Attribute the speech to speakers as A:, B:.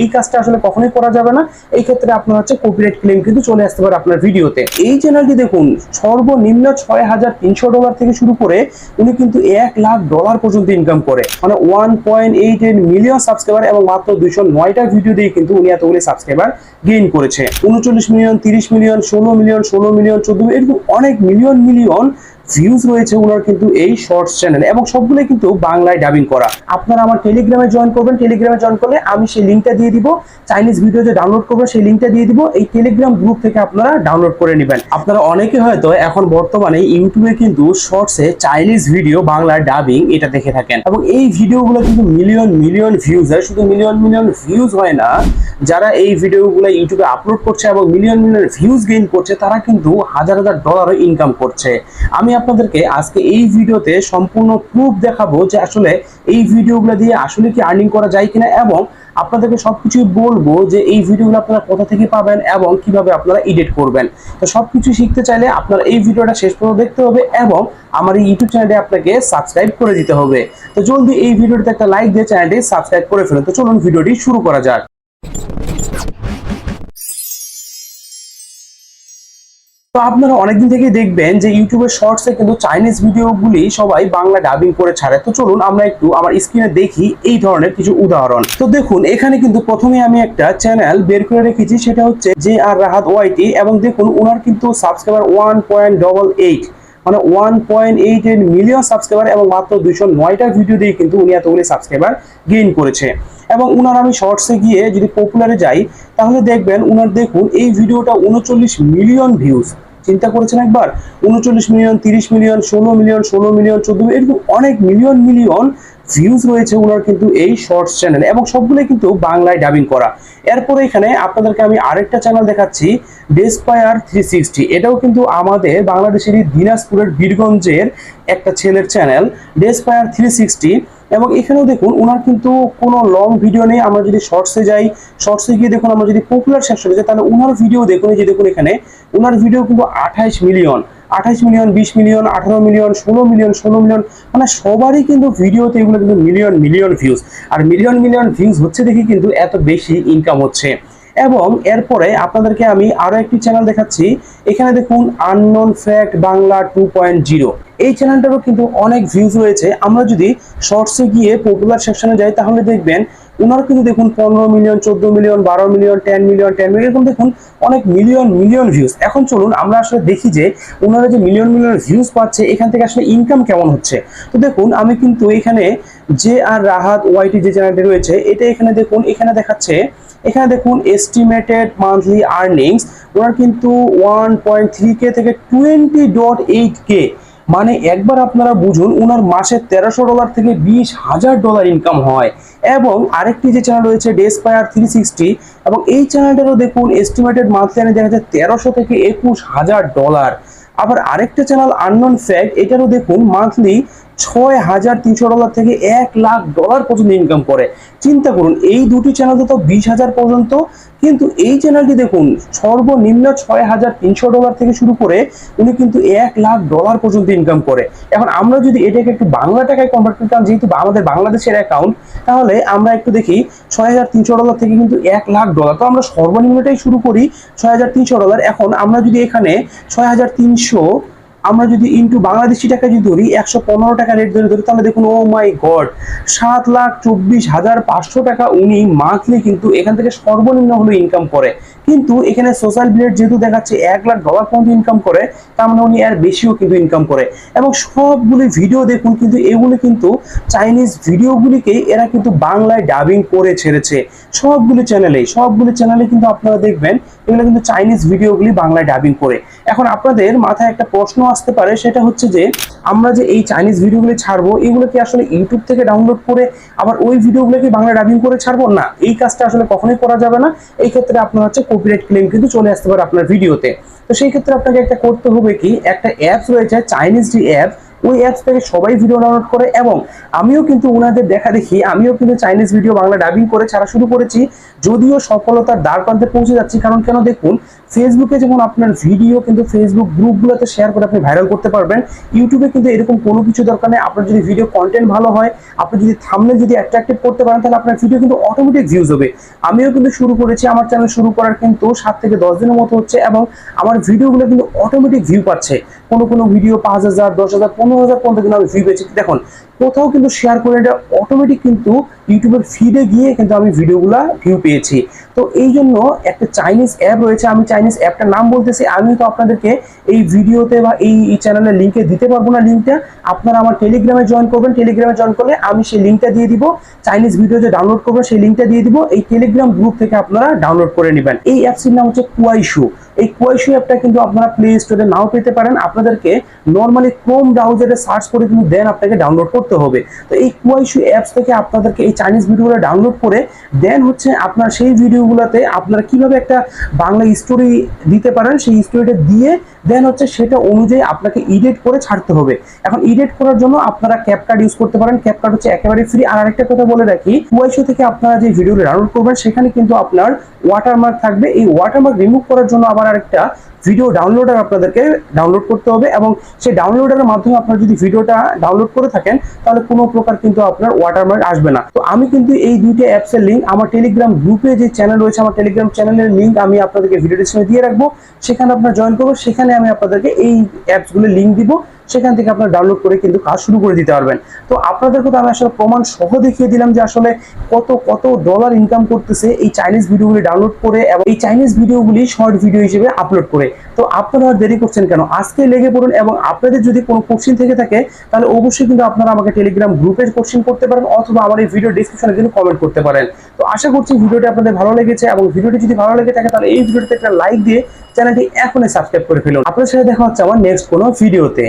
A: এই কাজটা আসলে কখনোই করা যাবে না। এই ক্ষেত্রে আপনার হচ্ছে কপিরাইট ক্লেম কিন্তু চলে আসতে পারে আপনার ভিডিওতে। এই চ্যানেলটি দেখুন সর্বনিম্ন $6,300 থেকে শুরু করে উনি কিন্তু $1,00,000 পর্যন্ত ইনকাম করে, মানে 1.88 মিলিয়ন সাবস্ক্রাইবার এবং মাত্র 209টা ভিডিও দিয়ে কিন্তু উনি এতগুলি সাবস্ক্রাইবার গেইন করেছে। 39 মিলিয়ন, 30 মিলিয়ন, 16 মিলিয়ন, 16 মিলিয়ন, 14 এরকম অনেক মিলিয়ন মিলিয়ন ভিউজ রয়েছে ওনার কিন্তু এই শর্টস চ্যানেল, এবং সবগুলো কিন্তু বাংলায় ডাবিং করা। আপনারা আমার টেলিগ্রামে জয়েন করবেন, টেলিগ্রামে জয়েন করলে আমি সেই লিঙ্কটা দিয়ে দিব, চাইনিজ ভিডিও যে ডাউনলোড করবেন সেই লিঙ্কটা দিয়ে দিব, এই টেলিগ্রাম গ্রুপ থেকে আপনারা ডাউনলোড করে নেবেন। আপনারা অনেকে হয়তো এখন বর্তমানে ইউটিউবে কিন্তু শর্টসে চাইনিজ ভিডিও বাংলায় ডাবিং এটা দেখে থাকেন, এবং এই ভিডিওগুলো কিন্তু মিলিয়ন মিলিয়ন ভিউজ হয়। শুধু মিলিয়ন মিলিয়ন ভিউজ হয় না, যারা এই ভিডিওগুলো ইউটিউবে আপলোড করছে এবং মিলিয়ন মিলিয়ন ভিউজ গেইন করছে তারা কিন্তু হাজার হাজার ডলারও ইনকাম করছে। আমি আপনাদেরকে আজকে এই ভিডিওতে সম্পূর্ণ প্রুফ দেখাবো যে আসলে এই ভিডিওগুলো দিয়ে আসলে কি আর্নিং করা যায় কিনা, এবং আপনাদেরকে সবকিছু বলবো যে এই ভিডিওগুলো আপনারা কোথা থেকে পাবেন এবং কিভাবে আপনারা এডিট করবেন। তো সবকিছু শিখতে চাইলে আপনারা এই ভিডিওটা শেষ পর্যন্ত দেখতে হবে এবং আমার এই ইউটিউব চ্যানেলটি আপনাকে সাবস্ক্রাইব করে দিতে হবে। তো জলদি এই ভিডিওটিতে একটা লাইক দিয়ে চ্যানেলটি সাবস্ক্রাইব করে ফেলুন। তো চলুন ভিডিওটি শুরু করা যাক। তো আপনারা অনেকদিন থেকে দেখবেন যে ইউটিউবের শর্টসে কিন্তু চাইনিজ ভিডিওগুলি সবাই বাংলা ডাবিং করে ছাড়ে। তো চলুন আমরা একটু আমার স্ক্রিনে দেখি এই ধরনের কিছু উদাহরণ। তো দেখুন এখানে কিন্তু প্রথমে আমি একটা চ্যানেল বের করে রেখেছি, সেটা হচ্ছে JR রাহাত ওয়াইটি, এবং দেখুন ওনার কিন্তু সাবস্ক্রাইবার 1.88, মানে 1.88 মিলিয়ন সাবস্ক্রাইবার এবং মাত্র 209টা ভিডিও দিয়ে কিন্তু উনি এতগুলি সাবস্ক্রাইবার গেইন করেছে। এবং উনার আমি শর্টসে গিয়ে যদি পপুলারে যাই তাহলে দেখবেন উনার দেখুন এই ভিডিওটা 39 মিলিয়ন ভিউজ। চিন্তা করেছেন একবার, 39 মিলিয়ন, 30 মিলিয়ন, 16 মিলিয়ন, 16 মিলিয়ন, 14 এরকম অনেক মিলিয়ন মিলিয়ন ভিউজ রয়েছে ওনার কিন্তু এই শর্টস চ্যানেল, এবং সবগুলো কিন্তু বাংলায় ডাবিং করা। এরপরে এখানে আপনাদেরকে আমি আরেকটা চ্যানেল দেখাচ্ছি, ডেসপায়ার 360। এটাও কিন্তু আমাদের বাংলাদেশেরই দিনাজপুরের বীরগঞ্জের একটা ছেলের চ্যানেল, ডেসপায়ার 360। এবং এখানেও দেখুন ওনার কিন্তু কোনো লং ভিডিও নেই। আমরা যদি শর্টসে যাই, শর্টসে গিয়ে দেখুন আমরা যদি পপুলার সেকশনে যাই তাহলে ওনার ভিডিও দেখুন, এই যে দেখুন এখানে ওনার ভিডিও কিন্তু 28 million, 28 million, 20 million, 18 million, 16 million, 16 million, মানে সবারই কিন্তু ভিডিওতে এগুলো কিন্তু মিলিয়ন মিলিয়ন ভিউজ। আর মিলিয়ন মিলিয়ন ভিউজ হচ্ছে দেখি কিন্তু এত বেশি ইনকাম হচ্ছে। এবং এরপরে আপনাদেরকে আমি আরো একটি চ্যানেল দেখাচ্ছি, এখানে দেখুন আননোন ফ্যাক্ট বাংলা 2.0। এই চ্যানেলটারও কিন্তু অনেক ভিউজ রয়েছে। আমরা যদি শর্টসে গিয়ে পপুলার সেকশনে যাই তাহলে দেখবেন ওনার কিন্তু দেখুন 15 million, 14 million, 12 million, 10 million, 10 million, এরকম দেখুন অনেক মিলিয়ন মিলিয়ন ভিউজ। এখন চলুন আমরা আসলে দেখি যে ওনারা যে মিলিয়ন মিলিয়ন ভিউজ পাচ্ছে এখান থেকে আসলে ইনকাম কেমন হচ্ছে। তো দেখুন আমি কিন্তু এখানে JR রাহাত ওয়াইটি যে চ্যানেলটি রয়েছে এটা এখানে দেখুন, এখানে দেখাচ্ছে, এখানে দেখুন এস্টিমেটেড মান্থলি আর্নিংস ওনার কিন্তু 1.3K থেকে 20.8K, মানে একবার আপনারা বুঝুন ওনার মাসে $1300 থেকে $20,000 ইনকাম হয়। এবং আরেকটি যে চ্যানেল রয়েছে ডেসপায়ার 360, এবং এই চ্যানেলটারও দেখুন এস্টিমেটেড মান্থলি আর্নিং দেখা যাচ্ছে 1300 থেকে $21,000। আবার আরেকটা চ্যানেল আননোন ফ্যাক্ট, এটারও দেখুন মান্থলি $6,300 থেকে $1,00,000 পর্যন্ত ইনকাম করে। চিন্তা করুন এই দুটি চ্যানেল তো 20,000 পর্যন্ত, কিন্তু এই চ্যানেলটি দেখুন সর্বনিম্ন $6,300 থেকে শুরু করে উনি কিন্তু $1,00,000 পর্যন্ত ইনকাম করে। এখন আমরা যদি এটাকে একটু বাংলা টাকায় কনভার্ট করতাম, যেহেতু আমাদের বাংলাদেশের অ্যাকাউন্ট, তাহলে আমরা একটু দেখি $6,300 থেকে কিন্তু $1,00,000। তো আমরা সর্বনিম্নটাই শুরু করি $6,300। এখন আমরা যদি এখানে 6,300 আমরা যদি ইন্টু বাংলাদেশি টাকা যদি ধরি 115 টাকা রেট ধরি তাহলে দেখুন ও মাই গড 7,24,500 টাকা উনি মান্থলি কিন্তু এখান থেকে সর্বনিম্ন হলো ইনকাম করে। কিন্তু এখানে সোশ্যাল বিলেট যেহেতু দেখাচ্ছে $1,00,000 পর্যন্ত ইনকাম করে, তার মানে উনি এর বেশিও কিন্তু ইনকাম করে। এবং সবগুলি ভিডিও দেখুন কিন্তু এগুলো কিন্তু চাইনিজ ভিডিওগুলিকে এরা কিন্তু বাংলায় ডাবিং করে ছেড়েছে। সবগুলি চ্যানেলে কিন্তু আপনারা দেখবেন এগুলো কিন্তু চাইনিজ ভিডিওগুলি বাংলায় ডাবিং করে। এখন আপনাদের মাথায় একটা প্রশ্ন আসতে পারে, সেটা হচ্ছে যে আমরা যে এই চাইনিজ ভিডিওগুলো ছাড়বো এগুলো কি আসলে ইউটিউব থেকে ডাউনলোড করে আবার ওই ভিডিওগুলোকে বাংলা ডাবিং করে ছাড়বো? না, এই কাজটা আসলে কখনোই করা যাবে না। এই ক্ষেত্রে আপনার হচ্ছে কপিরাইট ক্লেম কিন্তু চলে আসতে পারে আপনার ভিডিওতে। তো সেই ক্ষেত্রে আপনাকে একটা করতে হবে কি, একটা অ্যাপস রয়েছে চাইনিজ যে অ্যাপ, ওই অ্যাপস থেকে সবাই ভিডিও ডাউনলোড করে এবং আমিও কিন্তু ওনাদের দেখা দেখি আমিও কিন্তু চাইনিজ ভিডিও বাংলা ডাবিং করে ছাড়া শুরু করেছি, যদিও সফলতার দ্বার প্রান্তে পৌঁছে যাচ্ছি। কারণ কেন দেখুন, ফেসবুকে যেমন আপনার ভিডিও কিন্তু ফেসবুক গ্রুপগুলোতে শেয়ার করে আপনি ভাইরাল করতে পারবেন, ইউটিউবে কিন্তু এরকম কোনো কিছু দরকার নেই। আপনার যদি ভিডিও কন্টেন্ট ভালো হয়, আপনি যদি থাম্বনেল যদি অ্যাট্রাক্টিভ করতে পারেন, তাহলে আপনার ভিডিও কিন্তু অটোমেটিক ভিউজ হবে। আমিও কিন্তু শুরু করেছি, আমার চ্যানেল শুরু করার কিন্তু 7 থেকে 10 দিনের মতো হচ্ছে এবং আমার ভিডিওগুলো কিন্তু অটোমেটিক ভিউ পাচ্ছে। কোনো ভিডিও 5,000, 10,000, 15,000 পর্যন্ত কিন্তু আমি ভিউ পেয়েছি। দেখুন, কোথাও কিন্তু শেয়ার করে এটা অটোমেটিক কিন্তু ইউটিউবের ফিডে গিয়ে কিন্তু আমি ভিডিওগুলা ভিউ পেয়েছি। তো এই জন্য একটা চাইনিজ অ্যাপ রয়েছে, আমি চাইনিজ অ্যাপটার নাম বলতেছি, আমি তো আপনাদেরকে এই ভিডিওতে বা এই চ্যানেলের লিঙ্কে দিতে পারবো না লিঙ্কটা। আপনারা আমার টেলিগ্রামে জয়েন করবেন, টেলিগ্রামে জয়েন করলে আমি সেই লিঙ্কটা দিয়ে দিব, চাইনিজ ভিডিও যে ডাউনলোড করবেন সেই লিঙ্কটা দিয়ে দিব, এই টেলিগ্রাম গ্রুপ থেকে আপনারা ডাউনলোড করে নেবেন। এই অ্যাপসটির নাম হচ্ছে কুয়াইশু। এই কুয়াইশু অ্যাপটা কিন্তু আপনারা প্লে স্টোরে নাও পেতে পারেন, আপনাদেরকে নর্মালি ক্রোম ব্রাউজারে সার্চ করে কিন্তু দেন আপনাকে ডাউনলোড করতে হবে। তো এই কুয়াইশু অ্যাপস থেকে আপনাদেরকে এই চাইনিজ ভিডিওগুলো ডাউনলোড করে দেন হচ্ছে আপনার সেই ভিডিওগুলোতে আপনারা কিভাবে একটা বাংলা স্টোরি দিতে পারেন, সেই স্টোরিটা দিয়ে দেন হচ্ছে সেটা অনুযায়ী আপনাকে এডিট করে ছাড়তে হবে। এখন এডিট করার জন্য আপনারা ক্যাপকাট ইউজ করতে পারেন, ক্যাপকাট হচ্ছে একেবারে ফ্রি। আর আরেকটা কথা বলে রাখি, কুয়াইশু থেকে আপনারা যে ভিডিওটা ডাউনলোড করবেন সেখানে কিন্তু আপনার ওয়াটারমার্ক থাকবে। এই ওয়াটারমার্ক রিমুভ করার জন্য আবার আরেকটা ভিডিও ডাউনলোডার আপনাদেরকে ডাউনলোড করতে হবে এবং সেই ডাউনলোডারের মাধ্যমে আপনারা যদি ভিডিওটা ডাউনলোড করে থাকেন তাহলে কোনো প্রকার কিন্তু আপনার ওয়াটারমার্ক আসবে না। তো আমি কিন্তু এই দুইটা অ্যাপসের লিঙ্ক আমার টেলিগ্রাম গ্রুপে যে চ্যানেল রয়েছে, আমার টেলিগ্রাম চ্যানেলের লিঙ্ক আমি আপনাদেরকে ভিডিও ডিসক্রিপশনে দিয়ে রাখবো, সেখানে আপনারা জয়েন করবেন। সেখানে আমি আপনাদেরকে এই অ্যাপসগুলোর লিঙ্ক দিব, সেখান থেকে আপনারা ডাউনলোড করে কিন্তু কাজ শুরু করে দিতে পারবেন। তো আপনাদেরকে তো আমি আসলে প্রমাণ সহ দেখিয়ে দিলাম যে আসলে কত কত ডলার ইনকাম করতেছে এই চাইনিজ ভিডিওগুলি ডাউনলোড করে এবং এই চাইনিজ ভিডিওগুলি শর্ট ভিডিও হিসেবে আপলোড করে। তো আপনারা আর দেরি করছেন কেন, আজকে লেগে পড়ুন। এবং আপনাদের যদি কোনো কোশ্চেন থেকে থাকে তাহলে অবশ্যই কিন্তু আপনারা আমাকে টেলিগ্রাম গ্রুপে কোশ্চেন করতে পারেন অথবা আমার এই ভিডিও ডেসক্রিপশনে কিন্তু কমেন্ট করতে পারেন। তো আশা করছি ভিডিওটি আপনাদের ভালো লেগেছে এবং ভিডিওটি যদি ভালো লেগে থাকে তাহলে এই ভিডিওটিতে একটা লাইক দিয়ে চ্যানেলটি এখনই সাবস্ক্রাইব করে ফেলুন। আপনাদের সাথে দেখা হচ্ছে আমার নেক্সট কোনো ভিডিওতে।